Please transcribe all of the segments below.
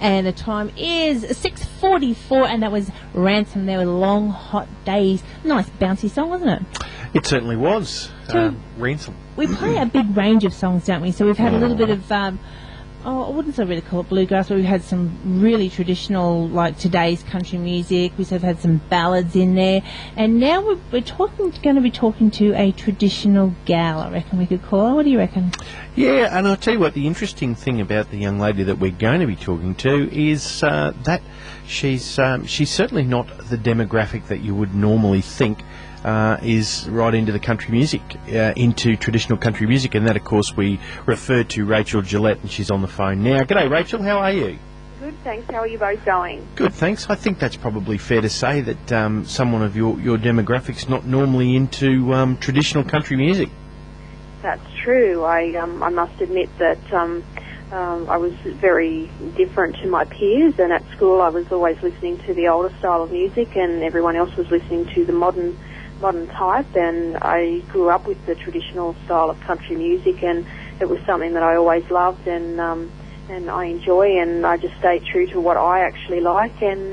And the time is 6:44, and that was Ransom there with Long Hot Days. Nice bouncy song, wasn't it? It certainly was. So Ransom. We play a big range of songs, don't we? So we've had a little bit of, I wouldn't say really call it bluegrass, but we've had some really traditional, like today's country music. We've had some ballads in there. And now we're going to be talking to a traditional gal, I reckon we could call her. What do you reckon? Yeah, and I'll tell you what, the interesting thing about the young lady that we're going to be talking to is that she's certainly not the demographic that you would normally think is right into the country music, into traditional country music, and that, of course, we refer to Rachel Jillett, and she's on the phone now. G'day, Rachel, how are you? Good, thanks. How are you both going? Good, thanks. I think that's probably fair to say that someone of your demographic's not normally into traditional country music. That's true. I must admit that I was very different to my peers, and at school I was always listening to the older style of music, and everyone else was listening to the modern type, and I grew up with the traditional style of country music, and it was something that I always loved and I enjoy, and I just stay true to what I actually like, and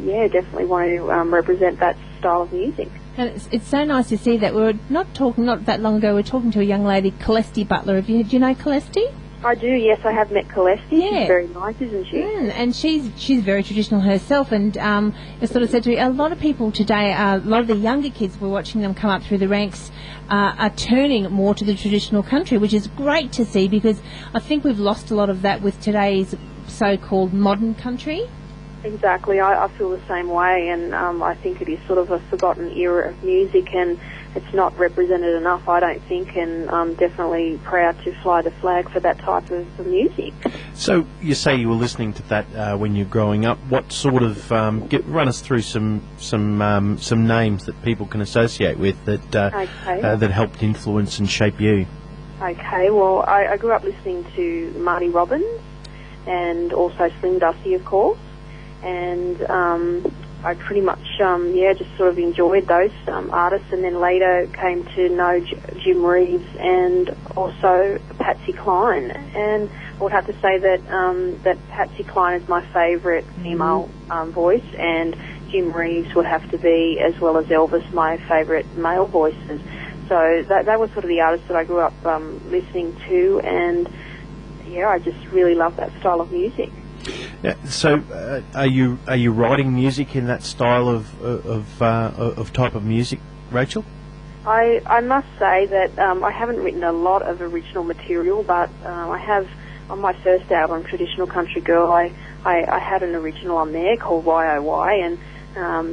yeah, definitely want to represent that style of music. And it's so nice to see that. We were not that long ago, we were talking to a young lady, Celeste Butler. Do you know Celeste? I do, yes, I have met Celeste. Yeah. She's very nice, isn't she? And she's very traditional herself, and it sort of said to me, a lot of people today, a lot of the younger kids, we're watching them come up through the ranks, are turning more to the traditional country, which is great to see, because I think we've lost a lot of that with today's so-called modern country. Exactly, I feel the same way, and I think it is sort of a forgotten era of music, and it's not represented enough, I don't think, and I'm definitely proud to fly the flag for that type of music. So you say you were listening to that when you're growing up. What sort of run us through some names that people can associate with that that helped influence and shape you? Okay, well, I grew up listening to Marty Robbins and also Slim Dusty, of course. And I pretty much, just sort of enjoyed those artists, and then later came to know Jim Reeves and also Patsy Cline. And I would have to say that Patsy Cline is my favourite female voice, and Jim Reeves would have to be, as well as Elvis, my favourite male voices. So that was sort of the artists that I grew up listening to, and yeah, I just really love that style of music. Yeah, so, are you writing music in that style of type of music, Rachel? I must say that I haven't written a lot of original material, but I have on my first album, Traditional Country Girl. I had an original on there called YOY, and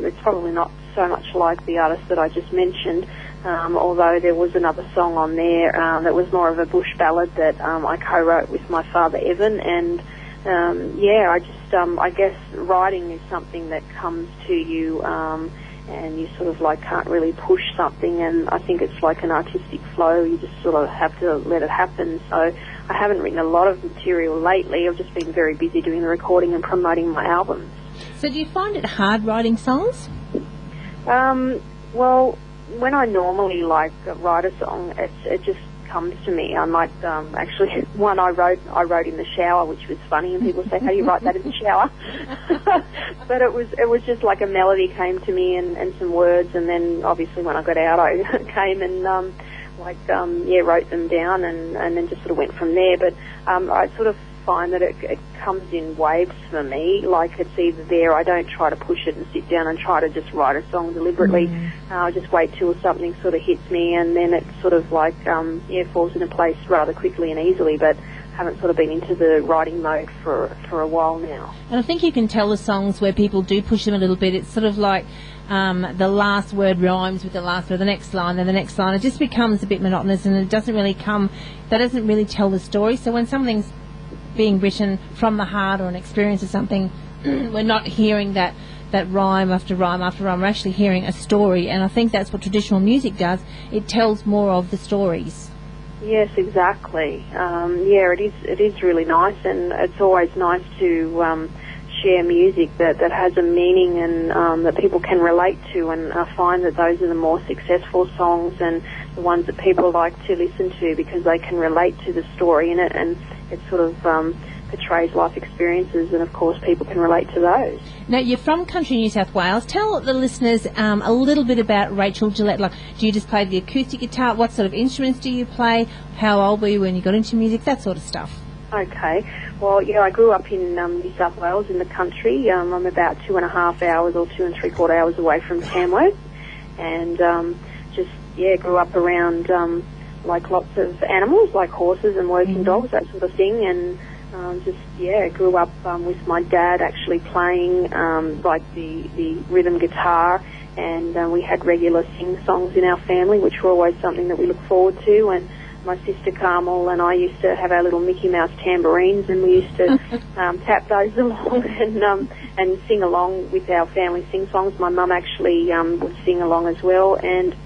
it's probably not so much like the artist that I just mentioned. Although there was another song on there that was more of a bush ballad that I co-wrote with my father Evan, and I guess writing is something that comes to you, and you sort of like can't really push something, and I think it's like an artistic flow. You just sort of have to let it happen. So I haven't written a lot of material lately. I've just been very busy doing the recording and promoting my albums. So do you find it hard writing songs? Well, when I normally write a song, it just comes to me. I might actually one I wrote in the shower, which was funny, and people say, "How do you write that in the shower?" But it was just like a melody came to me and some words, and then obviously when I got out, I came and wrote them down, and then just sort of went from there. But I sort of find that it comes in waves for me. Like, it's either there, I don't try to push it and sit down and try to just write a song deliberately. I just wait till something sort of hits me, and then it sort of falls into place rather quickly and easily, but haven't sort of been into the writing mode for a while now. And I think you can tell the songs where people do push them a little bit. It's sort of like the last word rhymes with the last word, the next line, then the next line. It just becomes a bit monotonous, and it doesn't really that doesn't really tell the story. So when something's being written from the heart or an experience of something, we're not hearing that rhyme after rhyme after rhyme. We're actually hearing a story, and I think that's what traditional music does. It tells more of the stories. Yes, exactly. It is really nice, and it's always nice to share music that has a meaning and that people can relate to, and I find that those are the more successful songs and the ones that people like to listen to because they can relate to the story in it, and it sort of portrays life experiences, and of course people can relate to those. Now, you're from country New South Wales. Tell the listeners a little bit about Rachel Jillett. Like, do you just play the acoustic guitar? What sort of instruments do you play? How old were you when you got into music? That sort of stuff. Okay. Well, I grew up in New South Wales in the country. I'm about 2.5 hours or 2 3/4 hours away from Tamworth, and grew up around like lots of animals, like horses and working dogs, that sort of thing, and grew up with my dad actually playing like the rhythm guitar, and we had regular sing-songs in our family, which were always something that we look forward to. And my sister Carmel and I used to have our little Mickey Mouse tambourines, and we used to tap those along and sing along with our family sing-songs. My mum actually would sing along as well, and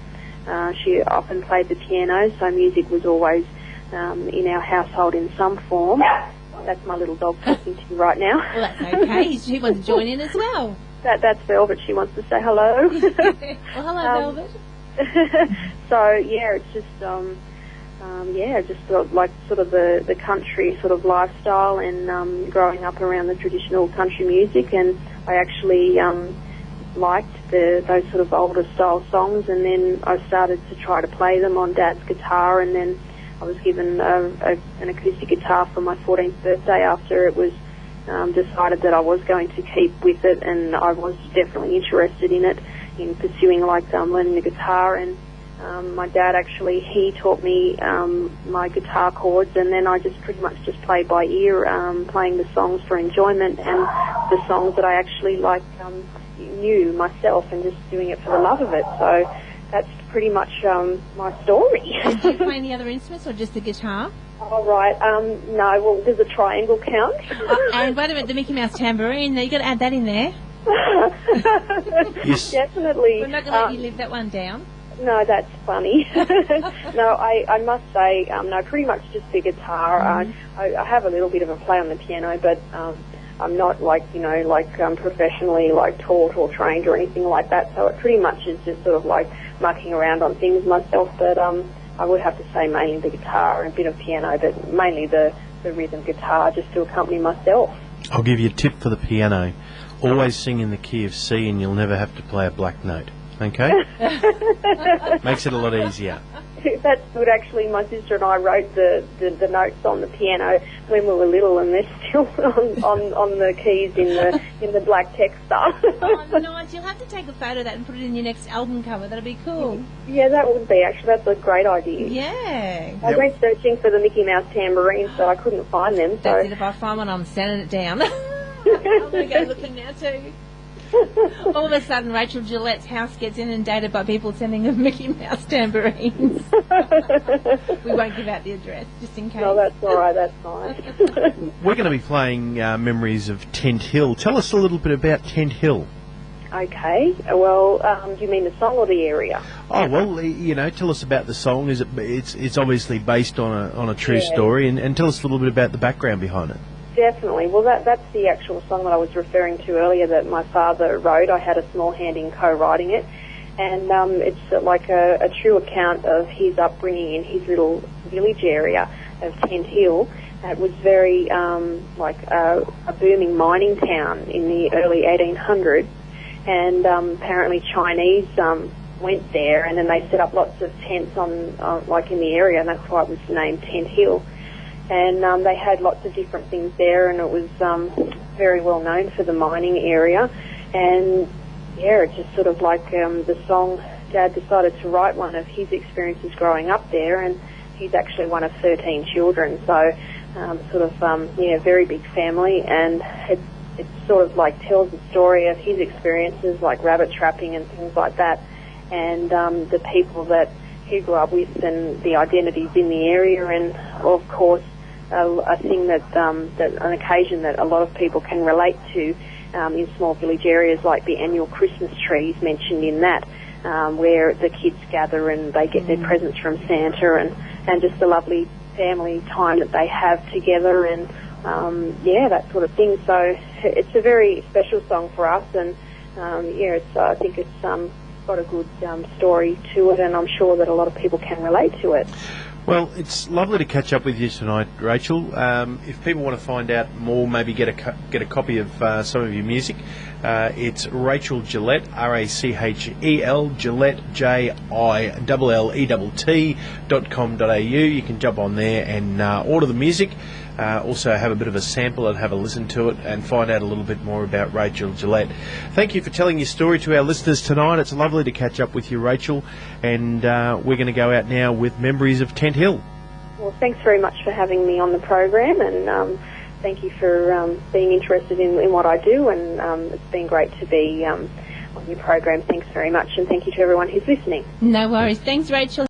she often played the piano, so music was always in our household in some form. That's my little dog talking to you right now. Well, that's okay. She wants to join in as well. That's Velvet. She wants to say hello. Well, hello, Velvet. So, yeah, it's just, like sort of the country sort of lifestyle, and growing up around the traditional country music. And I actually liked those sort of older style songs, and then I started to try to play them on Dad's guitar, and then I was given an acoustic guitar for my 14th birthday after it was decided that I was going to keep with it, and I was definitely interested in it, in pursuing learning the guitar. And my dad actually, he taught me my guitar chords, and then I just pretty much just played by ear, playing the songs for enjoyment, and the songs that I actually knew myself, and just doing it for the love of it. So that's pretty much my story. Do you play any other instruments or just the guitar? All right. No. Well, does a triangle count? And wait a minute, the Mickey Mouse tambourine. You've got to add that in there. Yes. Definitely. We're not going to let you live that one down. No, that's funny. No, I must say, no, pretty much just the guitar. I have a little bit of a play on the piano, but I'm not professionally taught or trained or anything like that. So it pretty much is just sort of like mucking around on things myself. But I would have to say mainly the guitar and a bit of piano, but mainly the rhythm guitar just to accompany myself. I'll give you a tip for the piano. Always sing in the key of C, and you'll never have to play a black note. Okay? Makes it a lot easier. That's good, actually. My sister and I wrote the notes on the piano when we were little, and they're still on the keys in the black text stuff. Oh, nice. You'll have to take a photo of that and put it in your next album cover. That'll be cool. Yeah, that would be, actually. That's a great idea. Yeah. I went searching for the Mickey Mouse tambourines, so I couldn't find them. So. That's it. If I find one, I'm sending it down. I'm going to go looking now too. All of a sudden, Rachel Gillett's house gets inundated by people sending her Mickey Mouse tambourines. We won't give out the address, just in case. No, that's all right. That's fine. We're going to be playing memories of Tent Hill. Tell us a little bit about Tent Hill. Okay. Well, do you mean the song or the area? Oh, well, tell us about the song. It's obviously based on a true story, and tell us a little bit about the background behind it. Definitely. Well, that's the actual song that I was referring to earlier that my father wrote. I had a small hand in co-writing it, and it's like a true account of his upbringing in his little village area of Tent Hill. It was very a booming mining town in the early 1800s, and apparently Chinese went there, and then they set up lots of tents on in the area, and that's why it was named Tent Hill. And they had lots of different things there, and it was very well known for the mining area. And yeah, it's just sort of like the song, Dad decided to write one of his experiences growing up there, and he's actually one of 13 children, so very big family, and it sort of like tells the story of his experiences like rabbit trapping and things like that, and the people that he grew up with and the identities in the area, and of course a thing that an occasion that a lot of people can relate to in small village areas, like the annual Christmas trees mentioned in that, where the kids gather and they get their presents from Santa, and just the lovely family time that they have together, and that sort of thing. So it's a very special song for us, and I think it's got a good story to it, and I'm sure that a lot of people can relate to it. Well, it's lovely to catch up with you tonight, Rachel. If people want to find out more, maybe get a copy of some of your music, it's Rachel Jillett, RACHEL, Jillett, JILLETT.com.au. You can jump on there and order the music. Also have a bit of a sample and have a listen to it and find out a little bit more about Rachel Jillett. Thank you for telling your story to our listeners tonight. It's lovely to catch up with you, Rachel, and we're going to go out now with Memories of Tent Hill. Well, thanks very much for having me on the program, and thank you for being interested in what I do, and it's been great to be on your program. Thanks very much, and thank you to everyone who's listening. No worries. Thanks, Rachel.